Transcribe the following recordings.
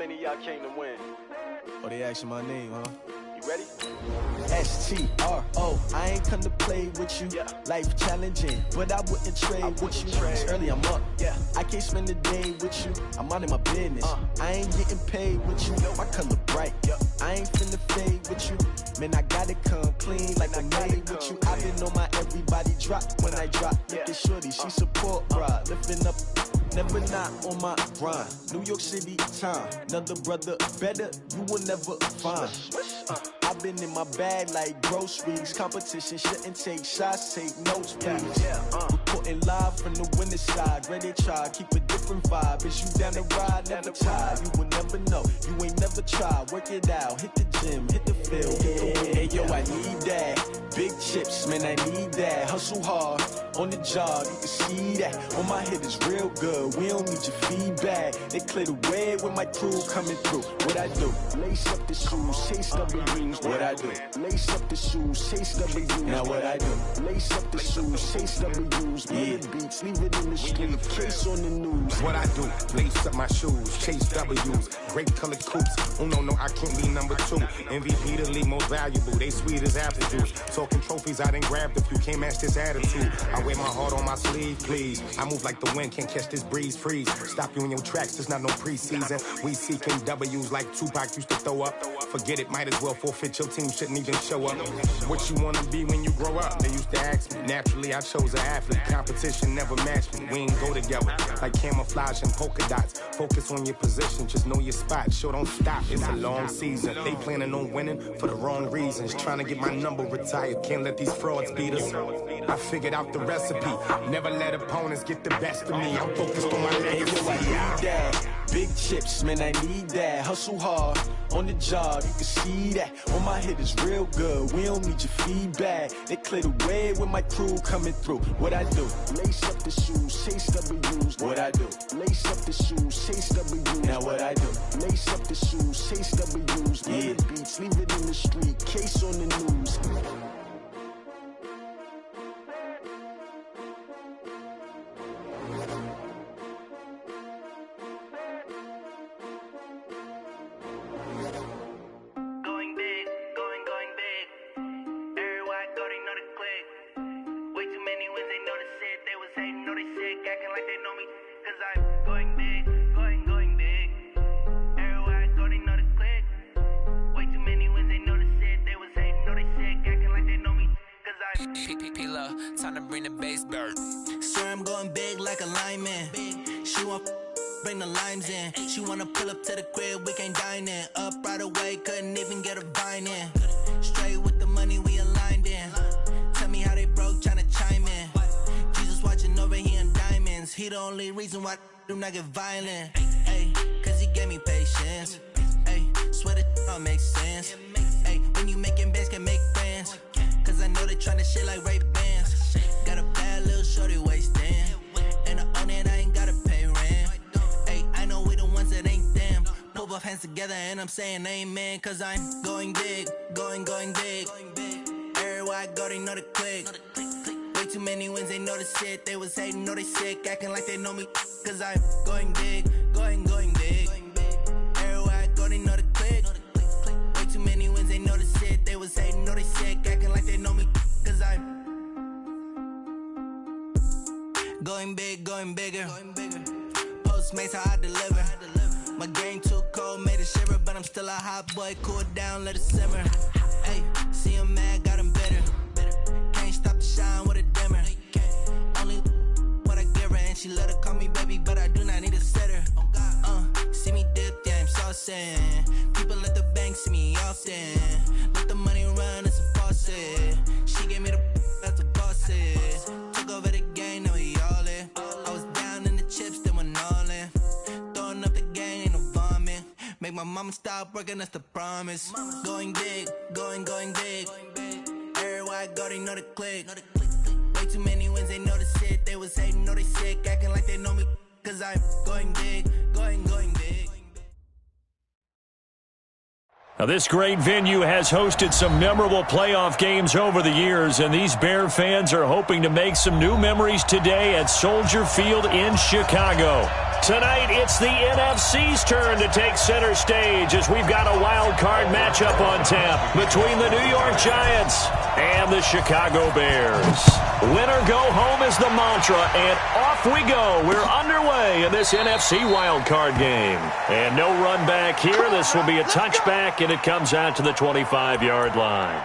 many of y'all came to win? Oh, they asking my name, huh? You ready? S-T-R-O, I ain't come to play with you. Yeah. Life challenging, but I wouldn't trade with you. It's early, I'm up. Yeah. I can't spend the day with you. I'm minding my business. I ain't getting paid with you. My color bright. Yep. I ain't finna fade with you. Man, I gotta come clean like I'm made with you. I've been on my everybody drop when I drop. Look at shorty, she support ride. Lifting up, never not on my grind. New York City time. Another brother better, you will never find. I've been in my bag like groceries. Competition shouldn't take shots, take notes, please. Reporting live from the winning side. Ready to try, keep a different vibe. Is you down the ride, never tired. You will never know, you ain't never tried. Work it out, hit the gym, hit the field. Hey yo, I need that. Big chips, man, I need that. Hustle hard, on the job, you can see that. On my head is real good, we don't need your feedback. They clear the way with my crew coming through. What I do? Lace up the shoes, chase W's. What I do? Lace up the shoes, chase W's. Now what I do? Lace up the shoes, chase W's. Yeah. Beats, leave it in the street, case on the news. What I do? Lace up my shoes, chase W's. Great colored coops. Oh no, I can't be number 2. MVP the league most valuable. They sweet as apple juice. Talking trophies, I didn't grab the few. Can't match this attitude. I wear my heart on my sleeve, please. I move like the wind, can't catch this breeze, freeze. Stop you in your tracks, there's not no preseason. We seeking W's like Tupac used to throw up. Forget it, might as well forfeit. Your team shouldn't even show up. What you wanna be when you grow up? They used to ask me. Naturally, I chose an athlete. Competition never matched me. We ain't go together like camouflage and polka dots. Focus on your position, just know your spot. Show don't stop, it's a long season. They planning on winning for the wrong reasons. Trying to get my number retired, can't let these frauds beat us. I figured out the recipe. Never let opponents get the best of me. I'm focused on my legacy. I need that. Big chips, man, I need that. Hustle hard, on the job, you can see that. On my head is real good, we don't need your feedback. They clear the way with my crew coming through. What I do? Lace up the shoes, chase W's. What I do? Lace up the shoes, chase W's. Now what I do? Lace up the shoes, chase W's. Yeah. Beats, leave it in the street, case on the news. Time to bring the bass bird. Sir, I'm going big like a lineman. She want bring the limes in. She wanna pull up to the crib, we can't dine in. Up right away, couldn't even get a vine in. Straight with the money, we aligned in. Tell me how they broke, tryna chime in. Jesus watching over here in diamonds. He the only reason why I do not get violent. Ay, cause he gave me patience. Ay, swear that all makes sense. Ay, when you making bands, can make friends. Cause I know they tryna shit like Ray-Bans. Got a bad little shorty wasting. And I own it, I ain't gotta pay rent. Hey, I know we the ones that ain't them. Pull both hands together and I'm saying amen. Cause I'm going big, going big. Everywhere I go, they know the click. Way too many wins, they know the shit. They was hating, know they sick, acting like they know me. Cause I'm going big, going big. Everywhere I go, they know the click. Way too many wins, they know the shit. They was hating, know they sick, acting like they know me. Cause I'm going big, going bigger. Postmates, how I deliver. My game too cold, made it shiver. But I'm still a hot boy, cool down, let it simmer. Hey, see him mad, got him bitter. Can't stop the shine with a dimmer. Only what I give her, and she let her call me baby, but I do not need a sitter. See me dip, yeah, I'm saucing. People at the bank see me often. Let the money run, it's a faucet. She gave me the that's the bosses. Took over the game, now we all in. I was down in the chips, then went all in. Throwing up the gang, ain't no vomit. Make my mama stop working, that's the promise. Going big, going big. Everywhere I go, they know the click. Way too many wins, they know the shit. They was hating, know they sick, acting like they know me. Cause I'm going big, going big. Now, this great venue has hosted some memorable playoff games over the years, and these Bear fans are hoping to make some new memories today at Soldier Field in Chicago. Tonight, it's the NFC's turn to take center stage as we've got a wild card matchup on tap between the New York Giants and the Chicago Bears. Win or go home is the mantra, and off we go. We're underway in this NFC wild card game. And no run back here. This will be a touchback, and it comes out to the 25-yard line.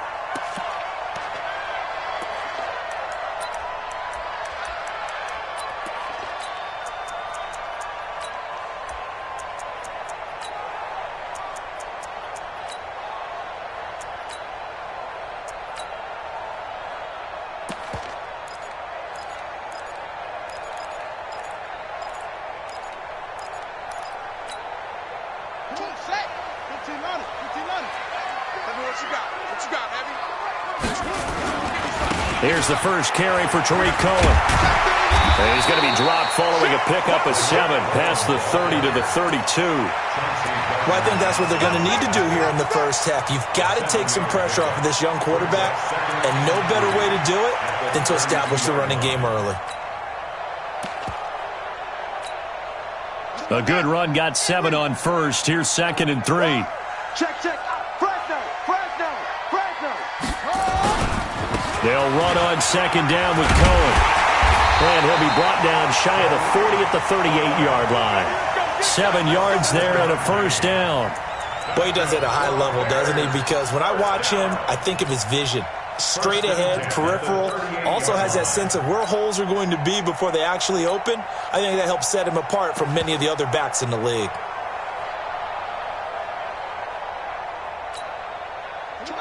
Here's the first carry for Tariq Cohen. And he's going to be dropped following a pickup of 7 past the 30 to the 32. Well, I think that's what they're going to need to do here in the first half. You've got to take some pressure off of this young quarterback, and no better way to do it than to establish the running game early. A good run got 7 on first. Here's 2nd and 3. Check. Fresno. They'll run on 2nd down with Cohen. And he'll be brought down shy of the 40 at the 38-yard line. 7 yards there and a first down. Boy, he does it at a high level, doesn't he? Because when I watch him, I think of his vision. Straight ahead, peripheral. Also has that sense of where holes are going to be before they actually open. I think that helps set him apart from many of the other backs in the league.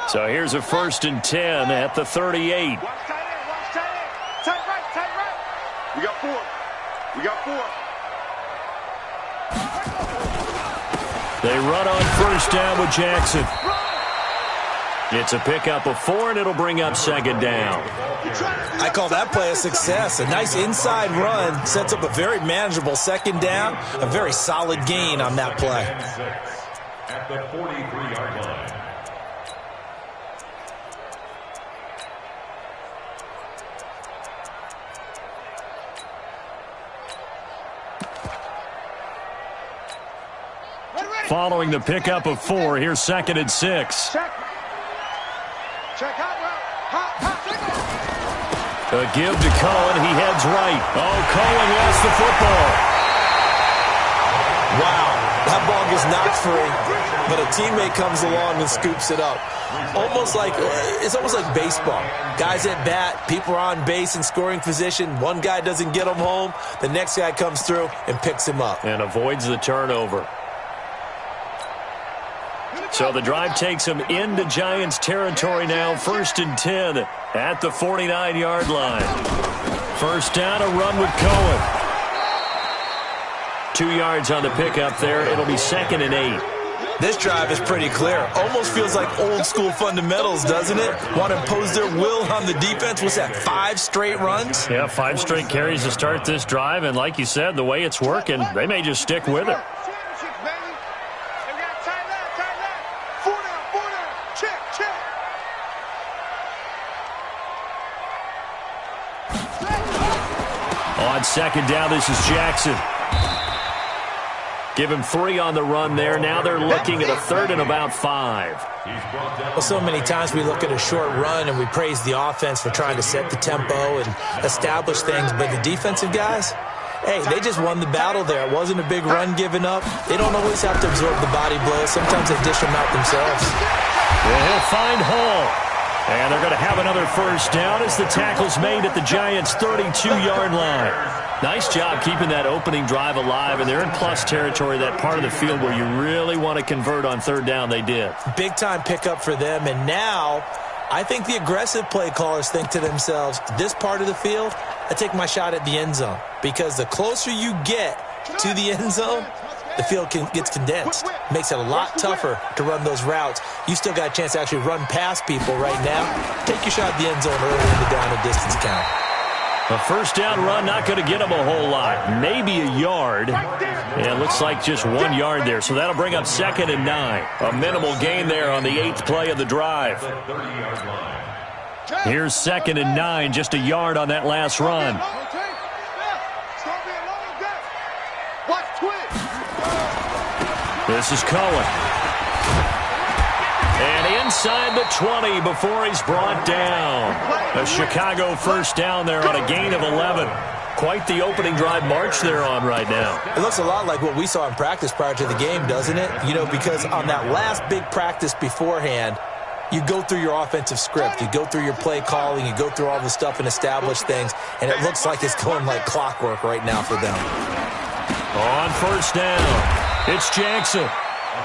So here's a 1st and 10 at the 38. Watch tight end. Tight right. We got 4. They run on 1st down with Jackson. It's a pickup of 4, and it'll bring up 2nd down. I call that play a success. A nice inside run sets up a very manageable 2nd down. A very solid gain on that play. At the 43-yard line. Following the pickup of 4, here's 2nd and 6. Check out route. A give to Cohen. He heads right. Oh, Cohen lost the football. Wow, that ball gets knocked free, but a teammate comes along and scoops it up. It's almost like baseball. Guys at bat, people are on base in scoring position. One guy doesn't get him home. The next guy comes through and picks him up. And avoids the turnover. So the drive takes him into Giants territory now. 1st and 10 at the 49-yard line. First down, a run with Cohen. 2 yards on the pickup there. It'll be 2nd and 8. This drive is pretty clear. Almost feels like old school fundamentals, doesn't it? Want to impose their will on the defense. What's that, 5 straight runs? Yeah, 5 straight carries to start this drive. And like you said, the way it's working, they may just stick with it. On 2nd down, this is Jackson. Give him 3 on the run there. Now they're looking at a 3rd and about 5. Well, so many times we look at a short run and we praise the offense for trying to set the tempo and establish things. But the defensive guys, hey, they just won the battle there. It wasn't a big run given up. They don't always have to absorb the body blows. Sometimes they dish them out themselves. Well, he'll find Hall. And they're going to have another first down as the tackle's made at the Giants' 32-yard line. Nice job keeping that opening drive alive, and they're in plus territory, that part of the field where you really want to convert on 3rd down. They did. Big-time pickup for them, and now I think the aggressive play callers think to themselves, this part of the field, I take my shot at the end zone, because the closer you get to the end zone, the field gets condensed. Makes it a lot tougher to run those routes. You still got a chance to actually run past people right now. Take your shot at the end zone early in the down and distance count. A first down run, not going to get him a whole lot. Maybe a yard. Yeah, it looks like just 1 yard there. So that'll bring up 2nd and 9. A minimal gain there on the 8th play of the drive. Here's 2nd and 9, just a yard on that last run. This is Cohen. And inside the 20 before he's brought down. A Chicago first down there on a gain of 11. Quite the opening drive march they're on right now. It looks a lot like what we saw in practice prior to the game, doesn't it? You know, because on that last big practice beforehand, you go through your offensive script. You go through your play calling. You go through all the stuff and establish things. And it looks like it's going like clockwork right now for them. On first down, it's Jackson.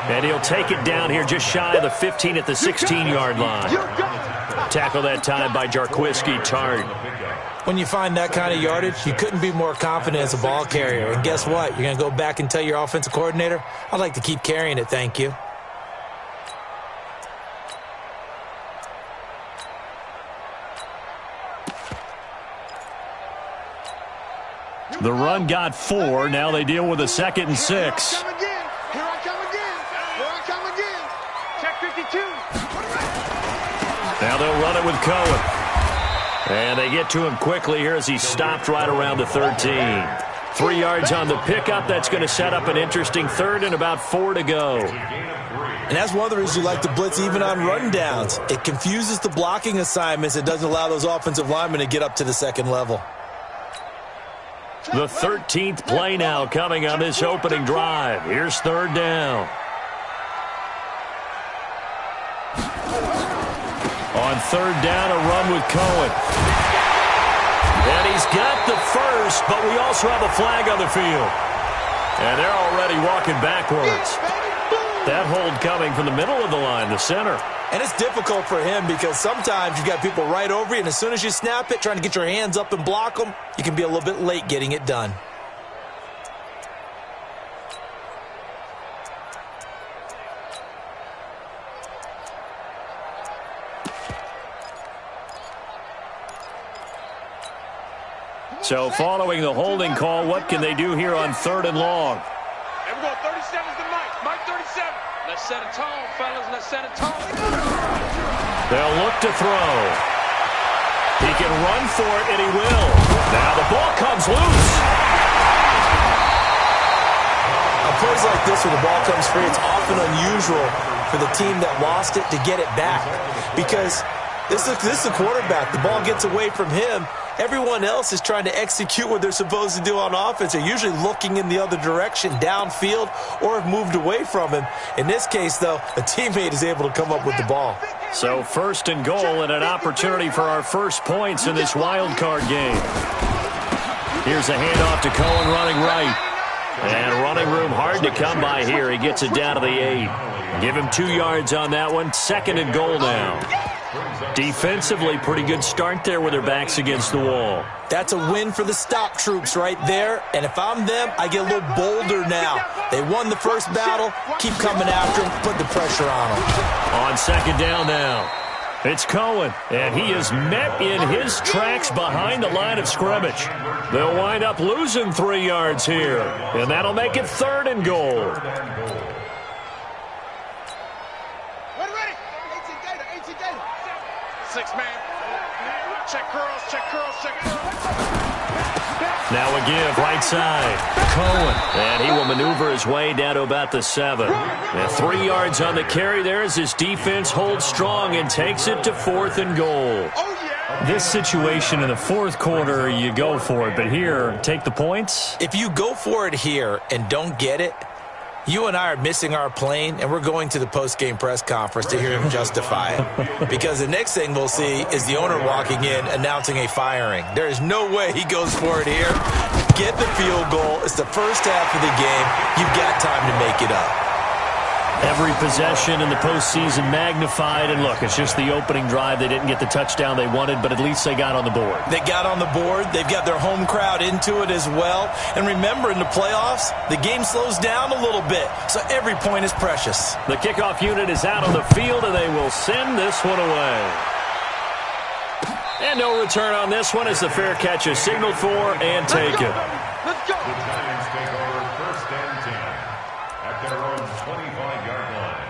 And he'll take it down here just shy of the 15 at the 16-yard line. Tackle that time by Jarquiski Tart. When you find that kind of yardage, you couldn't be more confident as a ball carrier. And guess what? You're going to go back and tell your offensive coordinator, I'd like to keep carrying it, thank you. The run got 4. Now they deal with a 2nd and 6. Here I come again. Check 52. Now they'll run it with Cohen. And they get to him quickly here as he stopped right around the 13. 3 yards on the pickup. That's going to set up an interesting 3rd and about 4 to go. And that's one of the reasons you like to blitz even on rundowns. It confuses the blocking assignments. It doesn't allow those offensive linemen to get up to the second level. The 13th play now coming on this opening drive. Here's 3rd down. On 3rd down, a run with Cohen. And he's got the first, but we also have a flag on the field. And they're already walking backwards. That hold coming from the middle of the line, the center. And it's difficult for him because sometimes you've got people right over you, and as soon as you snap it, trying to get your hands up and block them, you can be a little bit late getting it done. So following the holding call, what can they do here on 3rd and long? And we're going 37's the Mike. Mike 37. Let's set a tone, fellas. Let's set a tone. They'll look to throw. He can run for it, and he will. Now the ball comes loose. On plays like this where the ball comes free, it's often unusual for the team that lost it to get it back. Because this is the quarterback. The ball gets away from him. Everyone else is trying to execute what they're supposed to do on offense. They're usually looking in the other direction, downfield, or have moved away from him. In this case, though, a teammate is able to come up with the ball. So 1st and goal and an opportunity for our first points in this wild card game. Here's a handoff to Cohen running right. And running room hard to come by here. He gets it down to the 8. Give him 2 yards on that one. 2nd and goal now. Defensively, pretty good start there with their backs against the wall. That's a win for the stop troops right there. And if I'm them, I get a little bolder now. They won the first battle. Keep coming after them. Put the pressure on them. On 2nd down now. It's Cohen, and he is met in his tracks behind the line of scrimmage. They'll wind up losing 3 yards here, and that'll make it 3rd and goal. Ready. 18 Gator. 6 man. Check curls. Now a give, right side. Cohen, and he will maneuver his way down to about the 7. And 3 yards on the carry there as his defense holds strong and takes it to 4th and goal. This situation in the 4th quarter, you go for it. But here, take the points. If you go for it here and don't get it, you and I are missing our plane, and we're going to the post-game press conference to hear him justify it. Because the next thing we'll see is the owner walking in announcing a firing. There is no way he goes for it here. Get the field goal. It's the first half of the game. You've got time to make it up. Every possession in the postseason magnified. And look, it's just the opening drive. They didn't get the touchdown they wanted, but at least they got on the board. They got on the board. They've got their home crowd into it as well. And remember, in the playoffs, the game slows down a little bit, so every point is precious. The kickoff unit is out on the field, and they will send this one away. And no return on this one as the fair catch is signaled for and taken. Let's go. The Giants take over 1st and 10 at their own 25-yard line.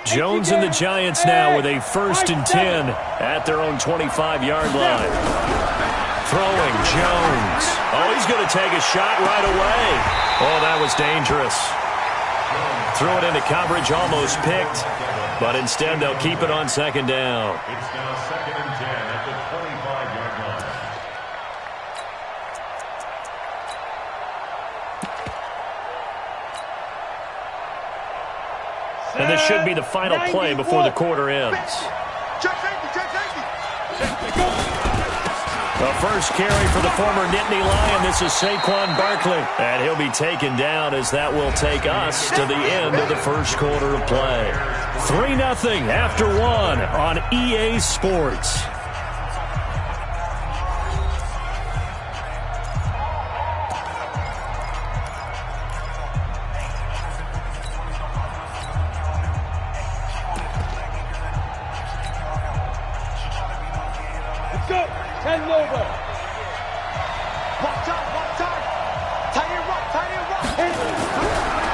Jones and the Giants now with a 1st and 10 at their own 25-yard line. Throwing Jones. Oh, he's going to take a shot right away. Oh, that was dangerous. Threw it into coverage, almost picked, but instead they'll keep it on 2nd down. It's now 2nd and 10 at the 25-yard line. And this should be the final play before the quarter ends. The first carry for the former Nittany Lion. This is Saquon Barkley. And he'll be taken down as that will take us to the end of the first quarter of play. 3-0 after 1 on EA Sports.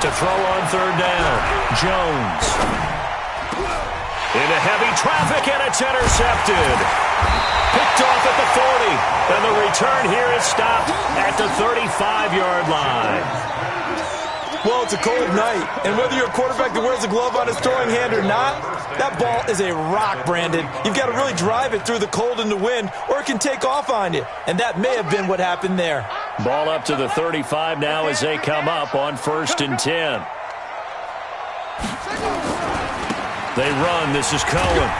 To throw on 3rd down, Jones. Into heavy traffic, and it's intercepted. Picked off at the 40, and the return here is stopped at the 35-yard line. Well, it's a cold night, and whether you're a quarterback that wears a glove on his throwing hand or not, that ball is a rock, Brandon. You've got to really drive it through the cold and the wind, or it can take off on you, and that may have been what happened there. Ball up to the 35 now as they come up on 1st and 10. They run. This is Cohen.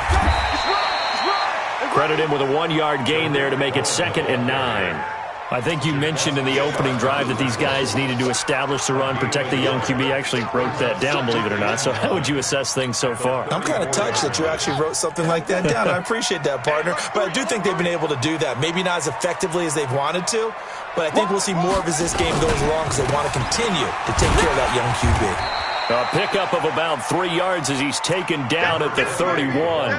Credit him with a 1-yard gain there to make it 2nd and 9. I think you mentioned in the opening drive that these guys needed to establish the run, protect the young QB. I actually wrote that down, believe it or not. So how would you assess things so far? I'm kind of touched that you actually wrote something like that down. I appreciate that, partner. But I do think they've been able to do that. Maybe not as effectively as they've wanted to, but I think we'll see more of as this game goes along because they want to continue to take care of that young QB. A pickup of about 3 yards as he's taken down at the 31.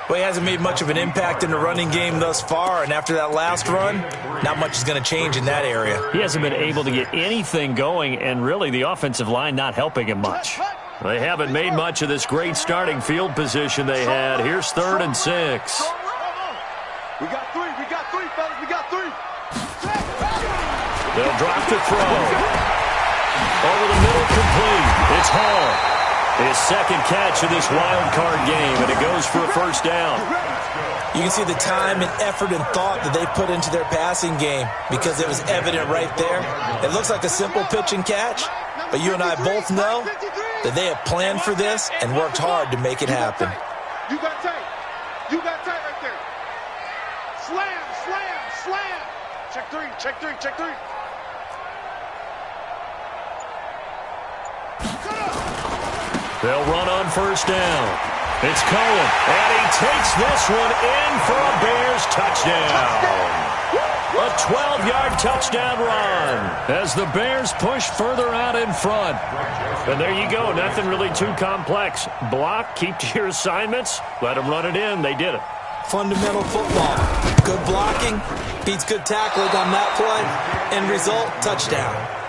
Well, he hasn't made much of an impact in the running game thus far, and after that last run, not much is going to change in that area. He hasn't been able to get anything going, and really the offensive line not helping him much. They haven't made much of this great starting field position they had. Here's 3rd and 6. We got 3, fellas, we got 3. They'll drop to throw. Over the middle, complete. It's Hall. His 2nd catch of this wild card game, and it goes for a 1st down. You can see the time and effort and thought that they put into their passing game because it was evident right there. It looks like a simple pitch and catch, but you and I both know that they have planned for this and worked hard to make it happen. You got tight. You got tight right there. Slam, slam, slam. Check 3, check 3, check 3. They'll run on 1st down. It's Cohen, and he takes this one in for a Bears touchdown. A 12-yard touchdown run as the Bears push further out in front. And there you go, nothing really too complex. Block, keep to your assignments, let them run it in. They did it. Fundamental football. Good blocking beats good tackling on that play. End result, touchdown.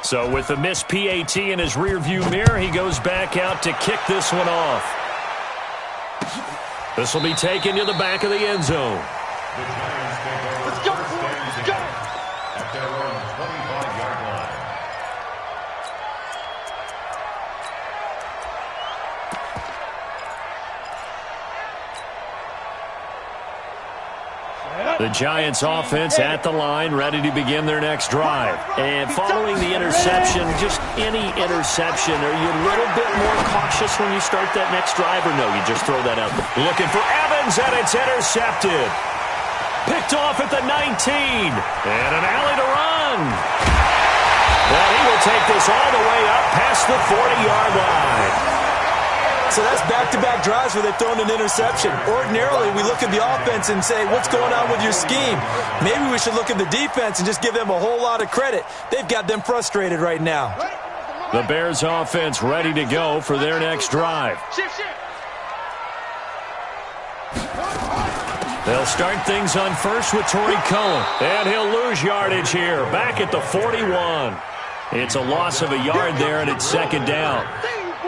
So with the missed PAT in his rearview mirror, he goes back out to kick this one off. This will be taken to the back of the end zone. Let's go, let's go. At their own 25-yard line. The Giants offense at the line, ready to begin their next drive. And following the interception, just any interception, are you a little bit more cautious when you start that next drive, or no, you just throw that out there? Looking for Evans, and it's intercepted. Picked off at the 19, and an alley to run. Well, he will take this all the way up past the 40-yard line. So that's back-to-back drives where they've thrown an interception. Ordinarily, we look at the offense and say, what's going on with your scheme? Maybe we should look at the defense and just give them a whole lot of credit. They've got them frustrated right now. The Bears offense ready to go for their next drive. They'll start things on first with Torrey Cullen. And he'll lose yardage here, back at the 41. It's a loss of a yard there, and it's second down.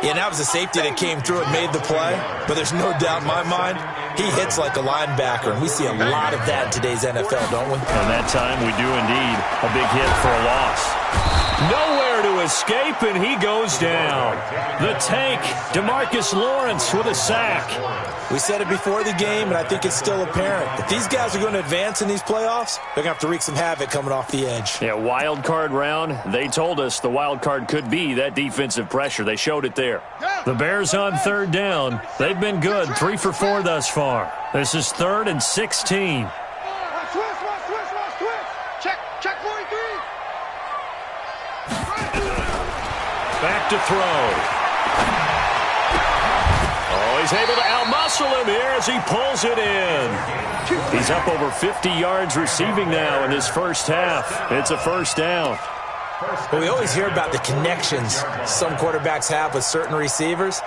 Yeah, and that was a safety that came through and made the play. But there's no doubt in my mind, he hits like a linebacker. And we see a lot of that in today's NFL, don't we? And that time we do indeed. A big hit for a loss. Nowhere to escape, and he goes down. The tank, DeMarcus Lawrence with a sack. We said it before the game, and I think it's still apparent. If these guys are going to advance in these playoffs, they're going to have to wreak some havoc coming off the edge. Yeah, wild card round. They told us the wild card could be that defensive pressure. They showed it there. The Bears on third down. They've been good, 3 for 4 thus far. This is 3rd and 16. Back to throw. Oh, he's able to outmuscle him here as he pulls it in. He's up over 50 yards receiving now in this first half. It's a first down. Well, we always hear about the connections some quarterbacks have with certain receivers.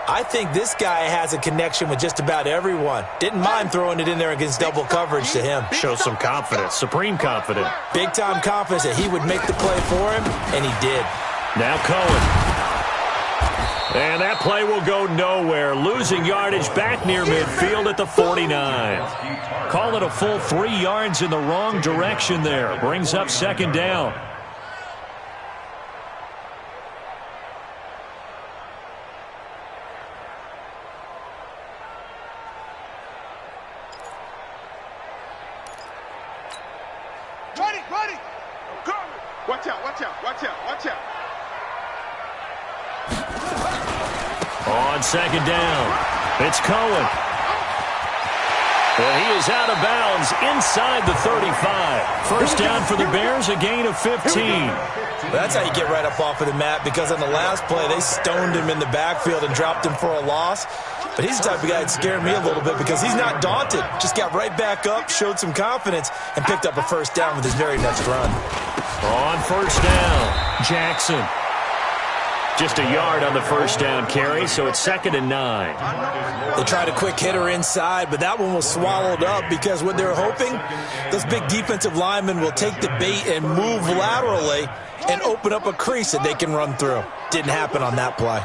I think this guy has a connection with just about everyone. Didn't mind throwing it in there against double coverage to him. Shows some confidence, supreme confidence. Big-time confidence that he would make the play for him, and he did. Now Cohen. And that play will go nowhere. Losing yardage back near midfield at the 49. Call it a full 3 yards in the wrong direction there. Brings up second down. Ready. Watch out. On second down, it's Cohen. Well, he is out of bounds inside the 35. First down for the Bears, a gain of 15. That's how you get right up off of the mat, because on the last play, they stoned him in the backfield and dropped him for a loss. But he's the type of guy that scared me a little bit because he's not daunted. Just got right back up, showed some confidence, and picked up a first down with his very next run. On first down, Jackson. Just a yard on the first down carry, so it's 2nd and 9. They tried a quick hitter inside, but that one was swallowed up because what they're hoping, those big defensive linemen will take the bait and move laterally and open up a crease that they can run through. Didn't happen on that play.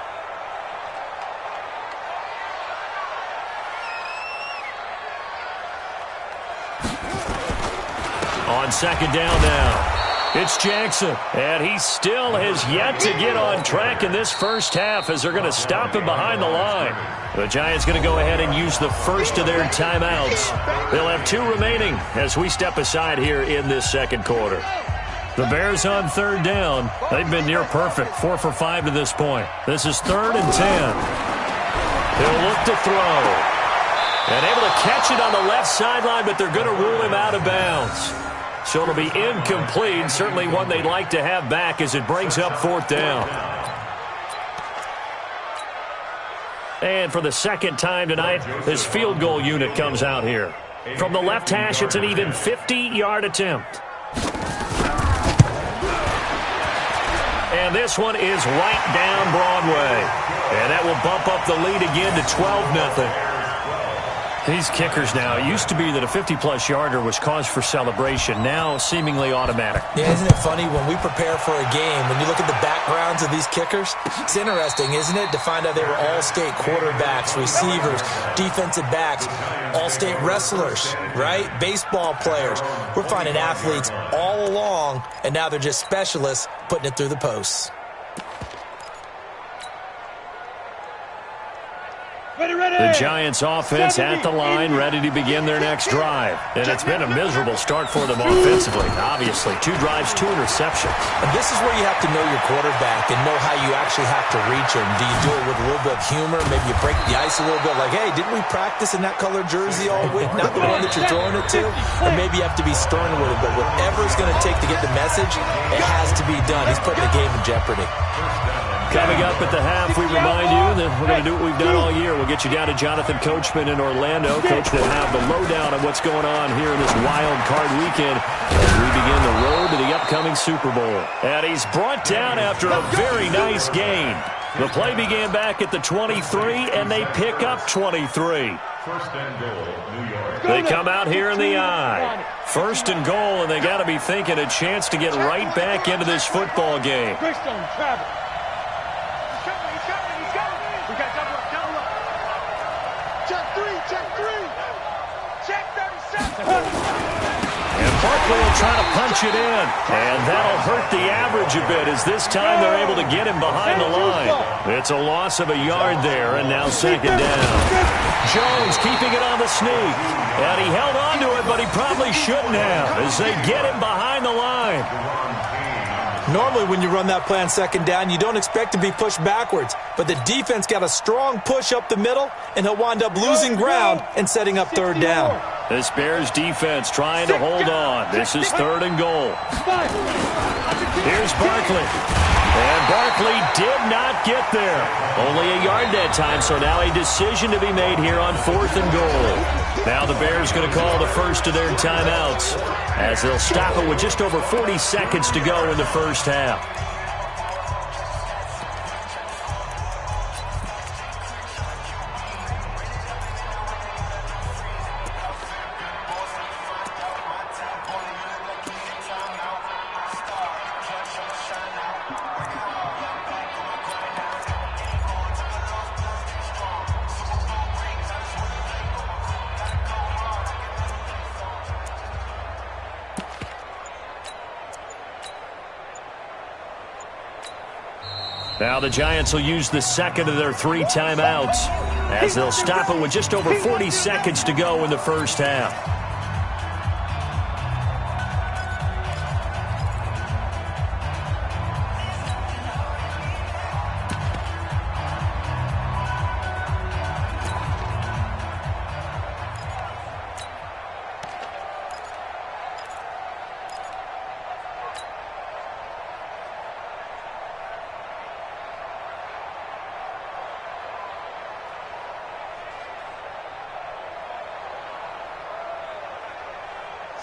On second down now, it's Jackson, and he still has yet to get on track in this first half as they're going to stop him behind the line. The Giants going to go ahead and use the first of their timeouts. They'll have 2 remaining as we step aside here in this second quarter. The Bears on third down. They've been near perfect, 4 for 5 to this point. This is 3rd and 10. He'll look to throw. And able to catch it on the left sideline, but they're going to rule him out of bounds. So it'll be incomplete, certainly one they'd like to have back as it brings up 4th down. And for the second time tonight, this field goal unit comes out here. From the left hash, it's an even 50-yard attempt. And this one is right down Broadway. And that will bump up the lead again to 12-0. These kickers now, it used to be that a 50-plus yarder was cause for celebration, now seemingly automatic. Yeah, isn't it funny when we prepare for a game, when you look at the backgrounds of these kickers, it's interesting, isn't it, to find out they were all-state quarterbacks, receivers, defensive backs, all-state wrestlers, right? Baseball players. We're finding athletes all along, and now they're just specialists putting it through the posts. The Giants offense at the line, ready to begin their next drive. And it's been a miserable start for them offensively. Obviously, 2 drives, 2 interceptions. And this is where you have to know your quarterback and know how you actually have to reach him. Do you do it with a little bit of humor? Maybe you break the ice a little bit, like, hey, didn't we practice in that colored jersey all week? Not the one that you're throwing it to? Or maybe you have to be stern with it. But whatever it's going to take to get the message, it has to be done. He's putting the game in jeopardy. Coming up at the half, we remind you that we're going to do what we've done all year. We'll get you down to Jonathan Coachman in Orlando. Coach will have the lowdown on what's going on here in this wild card weekend as we begin the road to the upcoming Super Bowl. And he's brought down after a very nice gain. The play began back at the 23, and they pick up 23. First and goal, New York. They come out here in the I. First and goal, and they got to be thinking a chance to get right back into this football game. He's coming. We got double up. Check three. Check 37. And Barkley will try to punch it in. And that'll hurt the average a bit as this time they're able to get him behind the line. It's a loss of a yard there, and now second down. Jones keeping it on the sneak. And he held on to it, but he probably shouldn't have as they get him behind the line. Normally when you run that play on second down, you don't expect to be pushed backwards. But the defense got a strong push up the middle, and he'll wind up losing ground and setting up third down. This Bears defense trying to hold on. This is third and goal. Here's Barkley. And Barkley did not get there. Only a yard that time, so now a decision to be made here on fourth and goal. Now the Bears going to call the first of their timeouts as they'll stop it with just over 40 seconds to go in the first half. Now the Giants will use the second of their 3 timeouts as they'll stop it with just over 40 seconds to go in the first half.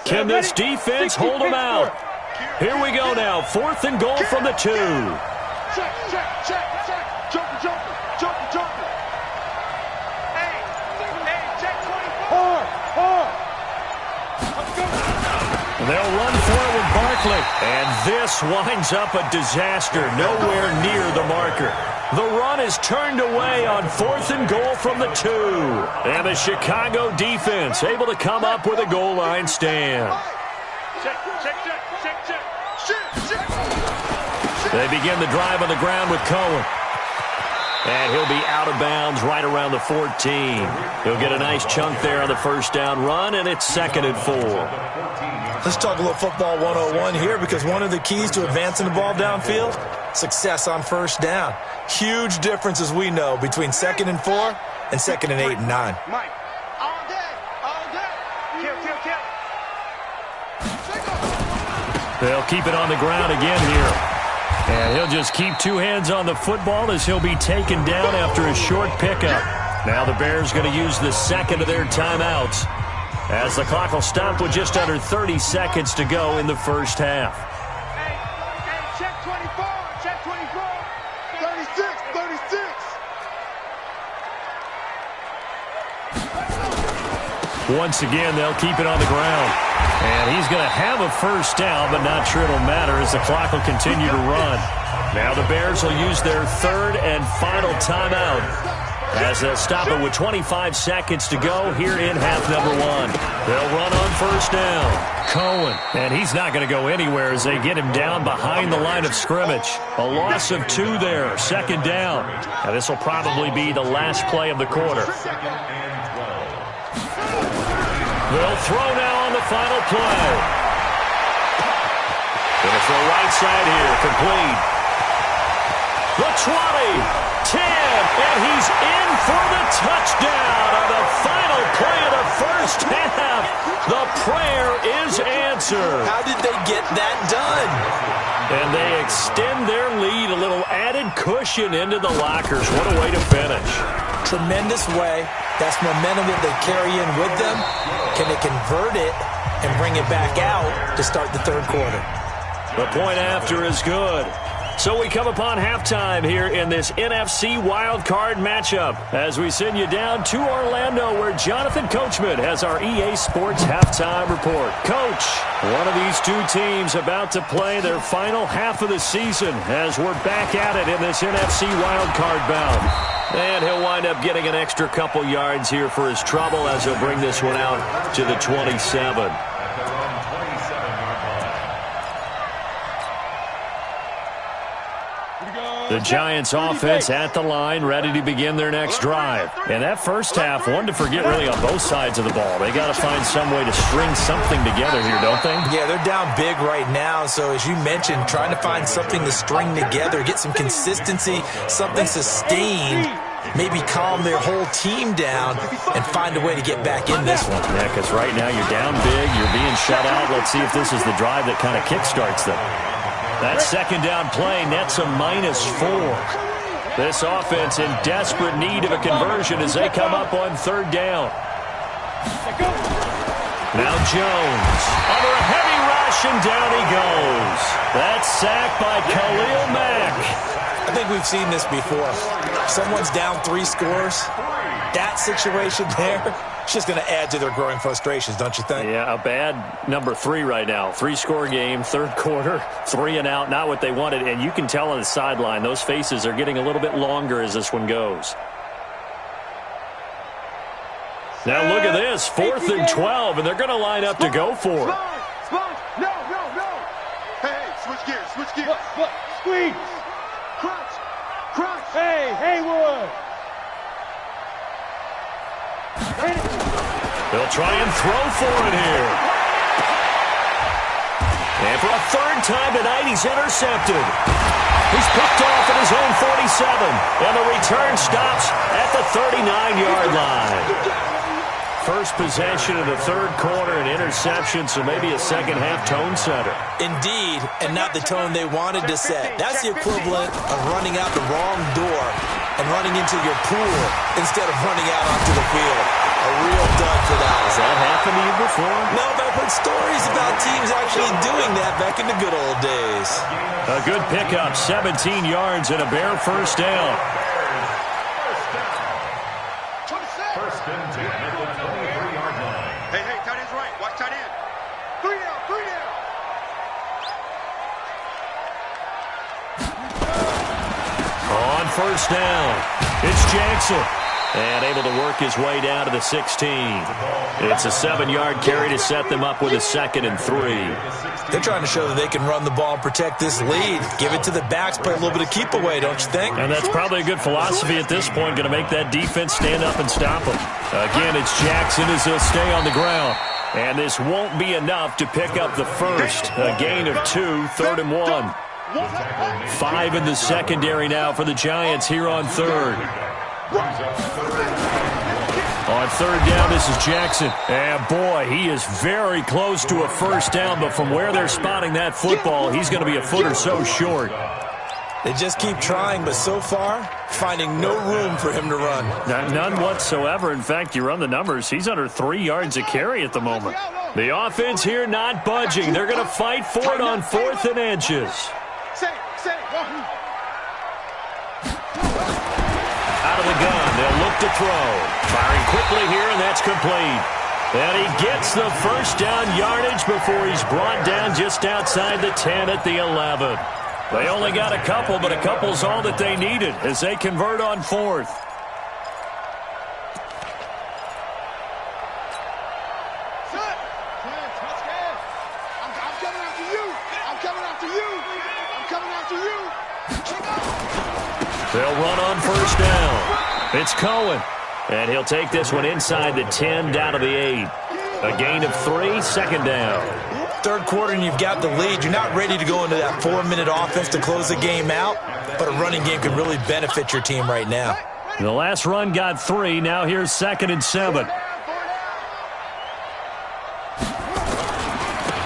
Can this defense hold them out? Here we go now. Fourth and goal from the 2. Check. Jumper. Hey, check 24. They'll run for it with Barkley. And this winds up a disaster. Nowhere near the marker. The run is turned away on fourth and goal from the 2. And the Chicago defense able to come up with a goal line stand. Check. They begin the drive on the ground with Cohen. And he'll be out of bounds right around the 14. He'll get a nice chunk there on the first down run, and it's second and 4. Let's talk a little football 101 here, because one of the keys to advancing the ball downfield, success on first down. Huge difference, as we know, between second and 4 and second and 8 and 9. Mike, all day. Kill. They'll keep it on the ground again here. And he'll just keep 2 hands on the football as he'll be taken down after a short pickup. Now the Bears going to use the second of their timeouts as the clock will stop with just under 30 seconds to go in the first half. Hey, check 24. 36. Once again, they'll keep it on the ground. And he's going to have a first down, but not sure it'll matter as the clock will continue to run. Now the Bears will use their third and final timeout as they'll stop it with 25 seconds to go here in half number 1. They'll run on first down. Cohen, and he's not going to go anywhere as they get him down behind the line of scrimmage. A loss of 2 there, second down. And this will probably be the last play of the quarter. They'll throw now on the final play. Going to throw right side here, complete. The 20, 10, and he's in for the touchdown on the final play of the first half. The prayer is answered. How did they get that done? And they extend their lead, a little added cushion into the lockers. What a way to finish. Tremendous way. That's momentum that they carry in with them. Can they convert it and bring it back out to start the third quarter? The point after is good. So we come upon halftime here in this NFC wildcard matchup as we send you down to Orlando where Jonathan Coachman has our EA Sports halftime report. Coach, one of these two teams about to play their final half of the season as we're back at it in this NFC wildcard bout. And he'll wind up getting an extra couple yards here for his trouble as he'll bring this one out to the 27. The Giants offense at the line, ready to begin their next drive. And that first half, one to forget really on both sides of the ball. They got to find some way to string something together here, don't they? Yeah, they're down big right now. So as you mentioned, trying to find something to string together, get some consistency, something sustained, maybe calm their whole team down and find a way to get back in this one. Yeah, because right now you're down big, you're being shut out. Let's see if this is the drive that kind of kickstarts them. That second down play nets a -4. This offense in desperate need of a conversion as they come up on third down. Now Jones under a heavy rush, and down he goes. That's sacked by Khalil Mack. I think we've seen this before. Someone's down 3 scores. That situation there, it's just going to add to their growing frustrations, don't you think? Yeah, a bad number 3 right now. 3-score game, third quarter, 3 and out, not what they wanted. And you can tell on the sideline, those faces are getting a little bit longer as this one goes. Now look at this, 4th and 12, and they're going to line up to go for it. No. Hey, switch gears. Squeeze. Crunch. Hey, Haywood. They'll try and throw for it here. And for a third time tonight, he's intercepted. He's picked off at his own 47. And the return stops at the 39-yard line. First possession of the third quarter, an interception, so maybe a second-half tone setter. Indeed, and not the tone they wanted to set. That's the equivalent of running out the wrong door and running into your pool instead of running out onto the field. A real dud for that. Has that happened to you before? No, but I've heard stories about teams actually doing that back in the good old days. A good pickup, 17 yards and a bare first down. First and 10 at the 23-yard line. Hey, tight end's right. Watch tight end. 3 down. On first down, it's Jackson. And able to work his way down to the 16. It's a 7-yard carry to set them up with a 2nd and 3. They're trying to show that they can run the ball and protect this lead. Give it to the backs, play a little bit of keep away, don't you think? And that's probably a good philosophy at this point, going to make that defense stand up and stop them. Again, it's Jackson as he'll stay on the ground. And this won't be enough to pick up the first. A gain of 2, 3rd and 1. 5 in the secondary now for the Giants here on third. On third down, this is Jackson. And, boy, he is very close to a first down, but from where they're spotting that football, he's going to be a foot or so short. They just keep trying, but so far, finding no room for him to run. None whatsoever. In fact, you run the numbers, he's under 3 yards a carry at the moment. The offense here not budging. They're going to fight for it on 4th and inches. Out of the gun, they'll look to throw. Firing quickly here, and that's complete. And he gets the first down yardage before he's brought down just outside the 10 at the 11. They only got a couple, but a couple's all that they needed as they convert on 4th. They'll run on first down. It's Cohen. And he'll take this one inside the 10 down to the 8. A gain of 3, 2nd down. third quarter and you've got the lead, you're not ready to go into that 4-minute offense to close the game out, but a running game can really benefit your team right now. The last run got 3. Now here's 2nd and 7.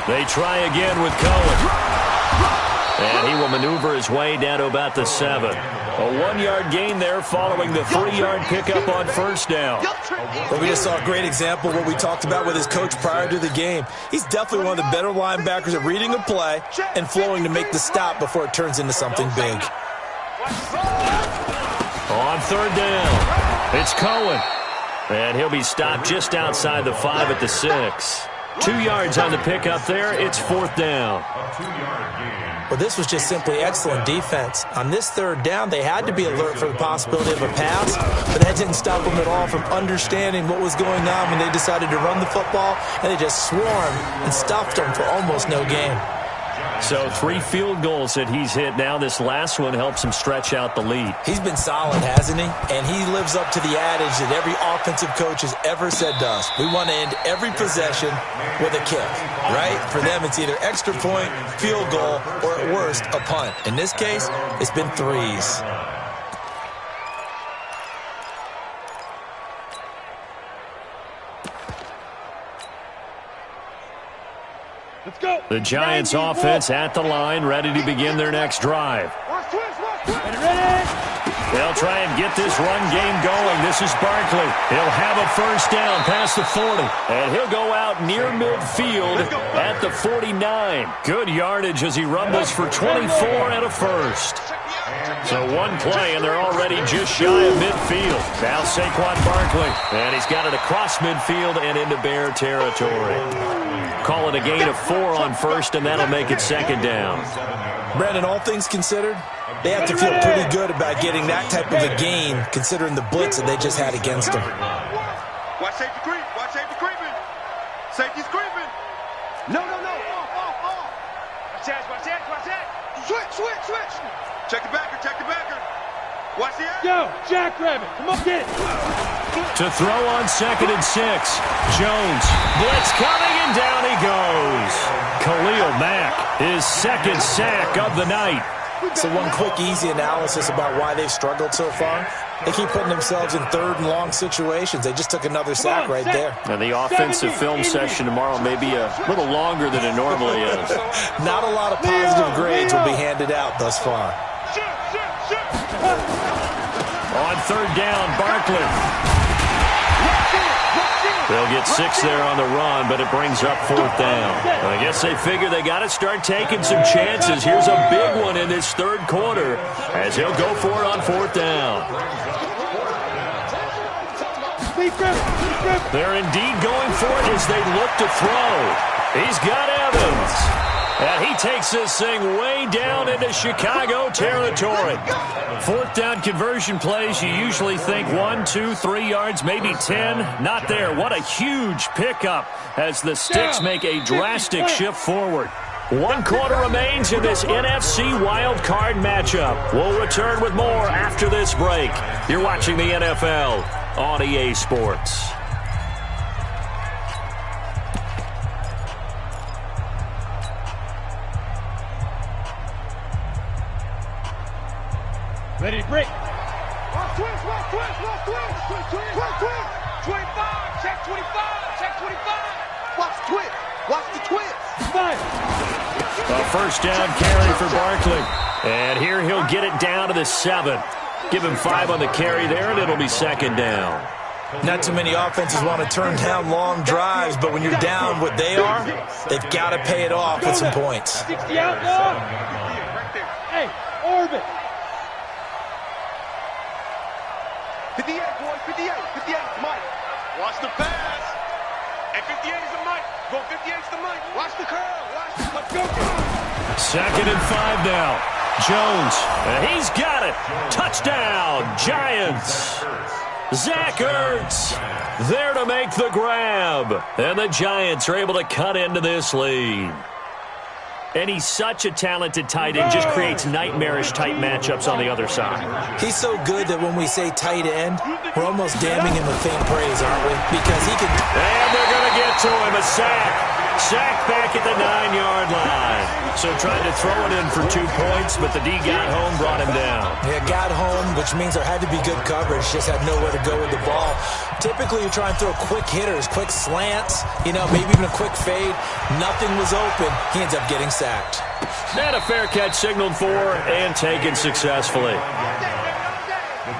They try again with Cohen. And he will maneuver his way down to about the 7. A 1-yard gain there following the 3-yard pickup on first down. But we just saw a great example of what we talked about with his coach prior to the game. He's definitely one of the better linebackers at reading a play and flowing to make the stop before it turns into something big. On third down, it's Cohen. And he'll be stopped just outside the 5 at the 6. 2 yards on the pickup there. It's 4th down. Well, this was just simply excellent defense. On this third down, they had to be alert for the possibility of a pass, but that didn't stop them at all from understanding what was going on when they decided to run the football, and they just swarmed and stuffed them for almost no gain. So 3 field goals that he's hit now. This last one helps him stretch out the lead. He's been solid, hasn't he? And he lives up to the adage that every offensive coach has ever said to us. We want to end every possession with a kick, right? For them, it's either extra point, field goal, or at worst, a punt. In this case, it's been 3s. Let's go. The Giants offense at the line, ready to begin their next drive. They'll try and get this run game going. This is Barkley. He'll have a first down past the 40. And he'll go out near midfield at the 49. Good yardage as he rumbles for 24 and a first. So 1 play, and they're already just shy of midfield. Now Saquon Barkley. And he's got it across midfield and into Bear territory. Call it a gain of 4 on first, and that'll make it 2nd down. Brandon, all things considered, they have to feel pretty good about getting that type of a gain, considering the blitz that they just had against them. Watch safety creep. Watch safety creeping. Safety's creeping. No. Off. Watch that. Switch. Check the backer. Watch the air. Yo, jackrabbit. Come on, get it. To throw on 2nd and 6. Jones. Blitz coming, and down he goes. Khalil Mack, his 2nd sack of the night. So one quick, easy analysis about why they've struggled so far. They keep putting themselves in 3rd and long situations. They just took another sack right there. Now the offensive film session tomorrow may be a little longer than it normally is. Not a lot of positive grades will be handed out thus far. On 3rd down, Barkley. They'll get 6 there on the run, but it brings up 4th down. I guess they figure they got to start taking some chances. Here's a big one in this 3rd quarter as he'll go for it on 4th down. They're indeed going for it as they look to throw. He's got Evans. And he takes this thing way down into Chicago territory. 4th down conversion plays, you usually think 1, 2, 3 yards, maybe 10. Not there. What a huge pickup as the Sticks make a drastic shift forward. 1 quarter remains in this NFC wild card matchup. We'll return with more after this break. You're watching the NFL on EA Sports. Ready to break. Watch twist. 25. Check 25. Watch the twist. Fire. A first down carry for Barkley. And here he'll get it down to the 7. Give him 5 on the carry there, and it'll be 2nd down. Not too many offenses want to turn down long drives, but when you're down what they are, they've got to pay it off with some points. 60 outlaw. Hey, orbit. 58, boys, 58, Mike. Watch the pass. And 58 is the Mike. Go 58 is the Mike. Watch the curl. Let's go. 2nd and 5 now. Jones, and he's got it. Touchdown, Giants. Zach Ertz there to make the grab. And the Giants are able to cut into this lead. And he's such a talented tight end, just creates nightmarish-type matchups on the other side. He's so good that when we say tight end, we're almost damning him with faint praise, aren't we? Because he can... And they're going to get to him, a sack. Sacked back at the 9-yard line. So tried to throw it in for 2 points, but the D got home, brought him down. Yeah, got home, which means there had to be good coverage. Just had nowhere to go with the ball. Typically, you try and throw quick hitters, quick slants, maybe even a quick fade. Nothing was open. He ends up getting sacked. Not a fair catch signaled for and taken successfully. The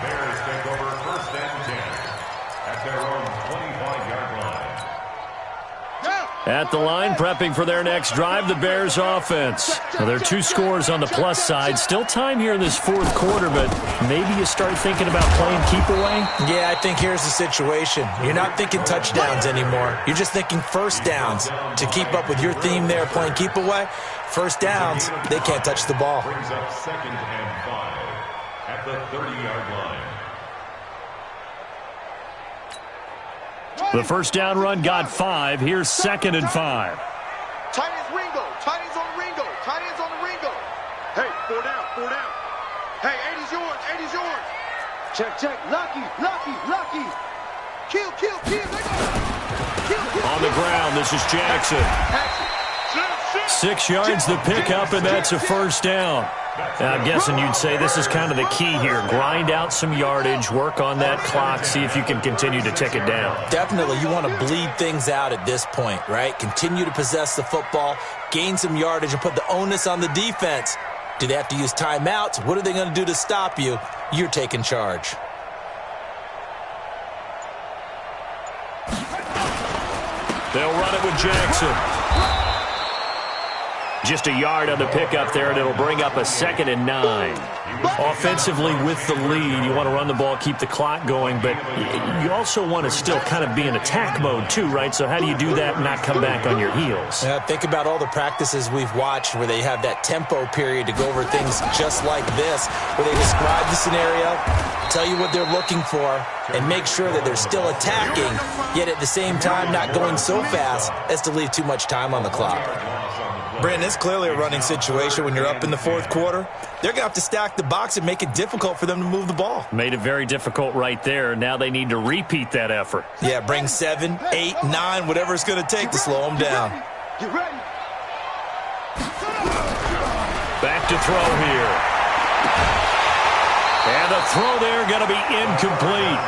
Bears take over 1st and 10 at their own 25-yard line. At the line, prepping for their next drive, the Bears offense. Well, there are 2 scores on the plus side. Still time here in this 4th quarter, but maybe you start thinking about playing keep away? Yeah, I think here's the situation. You're not thinking touchdowns anymore. You're just thinking first downs. To keep up with your theme there, playing keep away, first downs, they can't touch the ball. Brings up 2nd and 5 at the 30-yard line. The first down run got 5. Here's 2nd and 5. Tight ends Ringo. Tight ends on Ringo. Tight ends on the Ringo. Hey, 4 down. 4 down. Hey, 80's yours. 80's yours. Check. Lucky. Kill. On the ground, this is Jackson. 6 yards the pickup, and that's a first down. Now, I'm guessing you'd say this is kind of the key here. Grind out some yardage, work on that clock, see if you can continue to tick it down. Definitely, you want to bleed things out at this point, right? Continue to possess the football, gain some yardage, and put the onus on the defense. Do they have to use timeouts? What are they going to do to stop you? You're taking charge. They'll run it with Jackson. Just a yard on the pickup there, and it'll bring up a 2nd and 9. Offensively with the lead, you want to run the ball, keep the clock going, but you also want to still kind of be in attack mode too, right? So how do you do that and not come back on your heels? Yeah, think about all the practices we've watched where they have that tempo period to go over things just like this, where they describe the scenario, tell you what they're looking for, and make sure that they're still attacking, yet at the same time not going so fast as to leave too much time on the clock. Brandon, it's clearly a running situation when you're up in the 4th quarter. They're going to have to stack the box and make it difficult for them to move the ball. Made it very difficult right there. Now they need to repeat that effort. Yeah, bring 7, 8, 9, whatever it's going to take to slow them down. Get ready. Back to throw here. And the throw there going to be incomplete.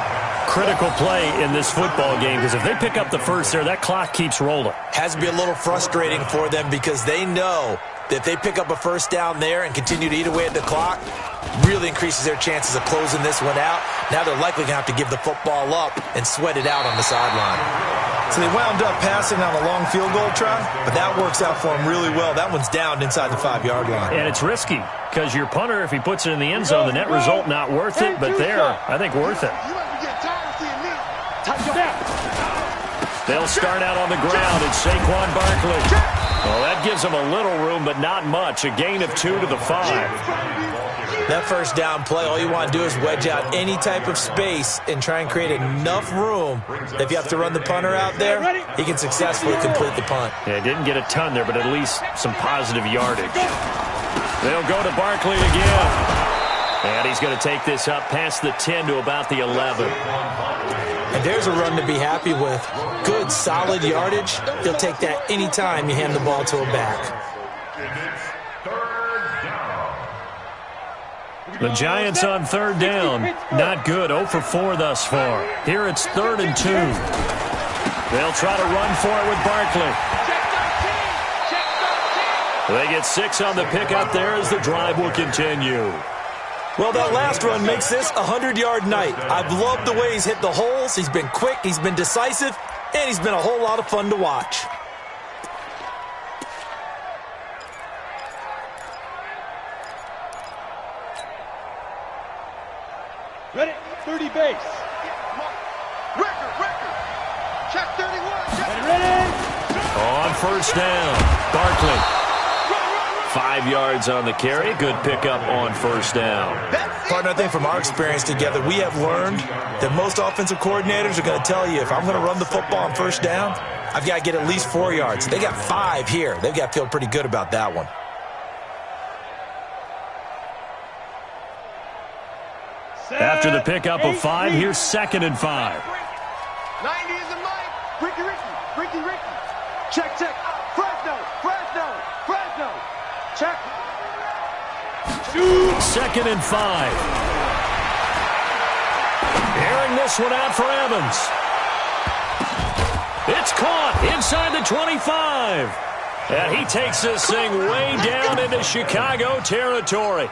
Critical play in this football game, because if they pick up the first there, that clock keeps rolling. Has to be a little frustrating for them because they know that if they pick up a first down there and continue to eat away at the clock, really increases their chances of closing this one out. Now they're likely going to have to give the football up and sweat it out on the sideline. So they wound up passing on a long field goal try, but that works out for them really well. That one's down inside the 5-yard line. And it's risky because your punter, if he puts it in the end zone, the net result not worth it, but there, I think worth it. They'll start out on the ground. It's Saquon Barkley. Well, that gives them a little room, but not much. A gain of 2 to the 5. That first down play, all you want to do is wedge out any type of space and try and create enough room that if you have to run the punter out there, he can successfully complete the punt. Yeah, didn't get a ton there, but at least some positive yardage. They'll go to Barkley again. And he's going to take this up past the 10 to about the 11. And there's a run to be happy with. Good, solid yardage. He'll take that anytime you hand the ball to him back. The Giants on 3rd down. Not good. 0 for 4 thus far. Here it's 3rd and 2. They'll try to run for it with Barkley. They get 6 on the pickup there as the drive will continue. Well, that last run makes this a 100-yard night. I've loved the way he's hit the holes. He's been quick, he's been decisive, and he's been a whole lot of fun to watch. Ready? 30 base. Record. Check 31. Ready? On first down, Barkley. 5 yards on the carry. Good pickup on first down. Partner, I think from our experience together, we have learned that most offensive coordinators are going to tell you, if I'm going to run the football on first down, I've got to get at least 4 yards. They got 5 here. They've got to feel pretty good about that one. After the pickup of 5, here's 2nd and 5. 90 is the mic. Ricky. Check. 2nd and 5. Airing this one out for Evans. It's caught inside the 25. And he takes this thing way down into Chicago territory.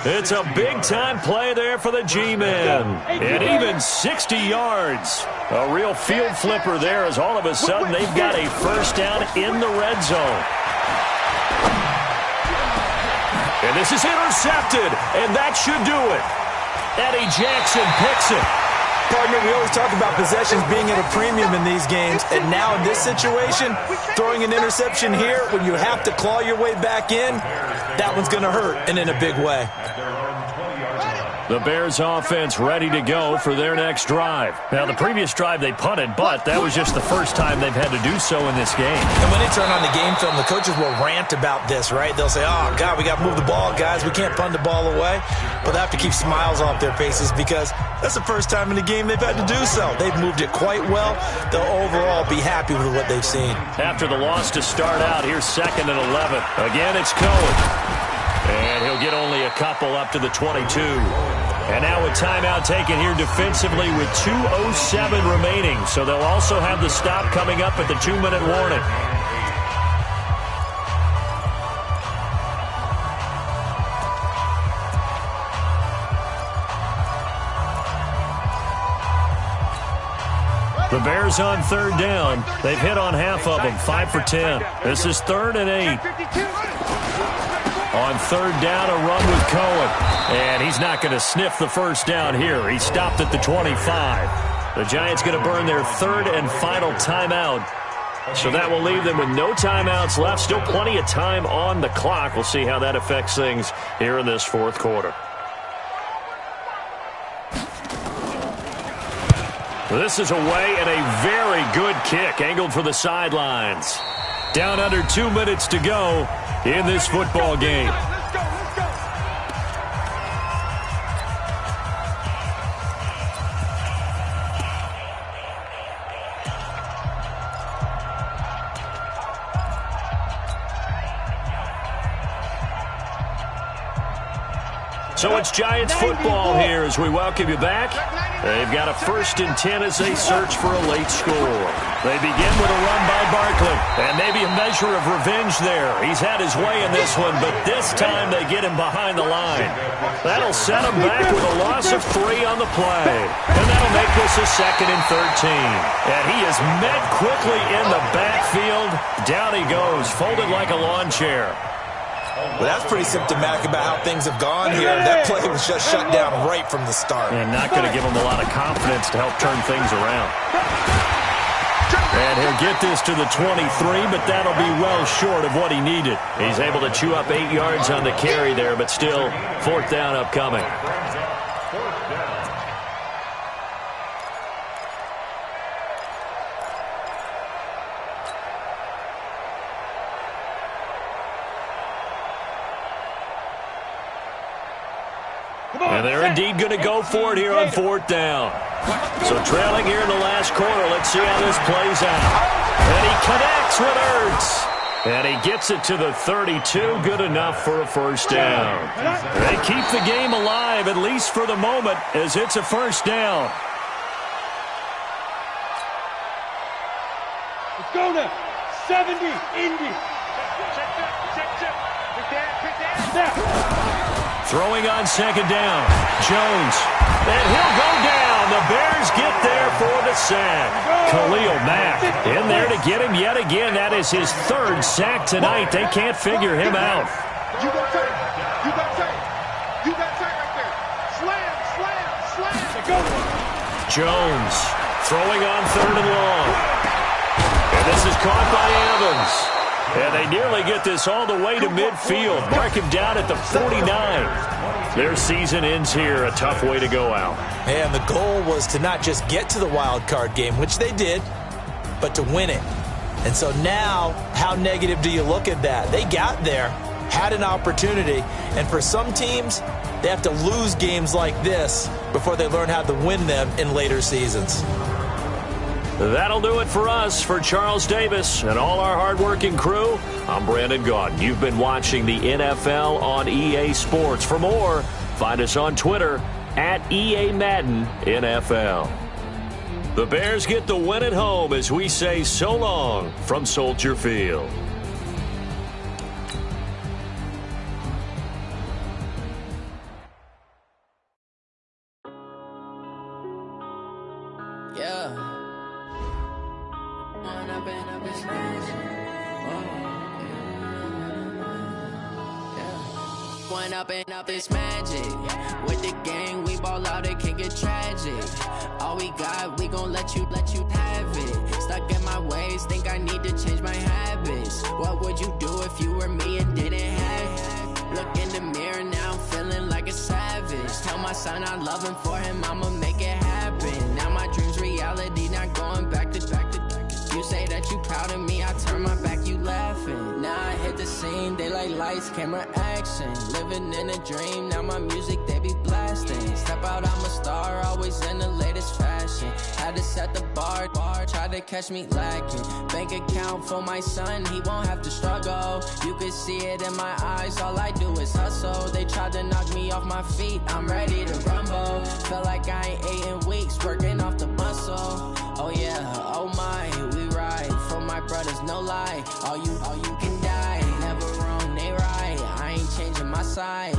It's a big-time play there for the G-men. And even 60 yards. A real field flipper there as all of a sudden they've got a first down in the red zone. And this is intercepted, and that should do it. Eddie Jackson picks it. Partner, we always talk about possessions being at a premium in these games, and now in this situation, throwing an interception here when you have to claw your way back in, that one's going to hurt, and in a big way. The Bears offense ready to go for their next drive. Now, the previous drive they punted, but that was just the first time they've had to do so in this game. And when they turn on the game film, the coaches will rant about this, right? They'll say, oh, God, we got to move the ball, guys. We can't punt the ball away. But they have to keep smiles off their faces because that's the first time in the game they've had to do so. They've moved it quite well. They'll overall be happy with what they've seen. After the loss to start out, here's 2nd and 11. Again, it's Cohen. And he'll get only a couple up to the 22. And now a timeout taken here defensively with 2:07 remaining. So they'll also have the stop coming up at the 2-minute warning. The Bears on 3rd down. They've hit on half of them, 5 for 10. This is 3rd and 8. On 3rd down, a run with Cohen. And he's not going to sniff the first down here. He stopped at the 25. The Giants going to burn their 3rd and final timeout. So that will leave them with no timeouts left. Still plenty of time on the clock. We'll see how that affects things here in this 4th quarter. This is away and a very good kick angled for the sidelines. Down under 2 minutes to go in this football game. So it's Giants football here as we welcome you back. They've got a 1st and 10 as they search for a late score. They begin with a run by Barkley, and maybe a measure of revenge there. He's had his way in this one, but this time they get him behind the line. That'll set him back with a loss of 3 on the play, and that'll make this a 2nd and 13. And he is met quickly in the backfield. Down he goes, folded like a lawn chair. Well, that's pretty symptomatic about how things have gone here. That play was just shut down right from the start. And not going to give him a lot of confidence to help turn things around. And he'll get this to the 23, but that'll be well short of what he needed. He's able to chew up 8 yards on the carry there, but still 4th down upcoming. And they're indeed going to go for it here on 4th down. So trailing here in the last quarter. Let's see how this plays out. And he connects with Ertz. And he gets it to the 32. Good enough for a first down. They keep the game alive, at least for the moment, as it's a first down. Let's go now. 70, Indy. Throwing on 2nd down. Jones. And he'll go down. The Bears get there for the sack. Khalil Mack in there to get him yet again. That is his 3rd sack tonight. They can't figure him out. You got tight. You got tight. You got tight right there. Slam, slam, slam. Jones throwing on 3rd and long. And this is caught by Evans. And they nearly get this all the way to midfield. Mark him down at the 49. Their season ends here. A tough way to go out. And the goal was to not just get to the wild card game, which they did, but to win it. And so now, how negative do you look at that? They got there, had an opportunity, and for some teams, they have to lose games like this before they learn how to win them in later seasons. That'll do it for us. For Charles Davis and all our hardworking crew, I'm Brandon Gaudin. You've been watching the NFL on EA Sports. For more, find us on Twitter at EA Madden NFL. The Bears get the win at home as we say so long from Soldier Field. Up is magic. With the gang, we ball out, it can get tragic. All we got, we gon' let you have it. Stuck in my ways, think I need to change my habits. What would you do if you were me and didn't have it? Look in the mirror now, I'm feeling like a savage. Tell my son I love him, for him I'ma make it happen. Now my dream's reality, not going back to. You say that you proud of me, I turn my back, you laughing. Now I hit the scene, they like lights, camera, action. Living in a dream, now my music, they be blasting. Step out, I'm a star, always in the latest fashion. Had to set the bar, try to catch me lacking. Bank account for my son, he won't have to struggle. You can see it in my eyes, all I do is hustle. They tried to knock me off my feet, I'm ready to rumble. Feel like I ain't ate in weeks, working off the muscle. Oh yeah, oh my, we ride for my brothers, no lie. All you can die, never wrong, they right. I ain't changing my side.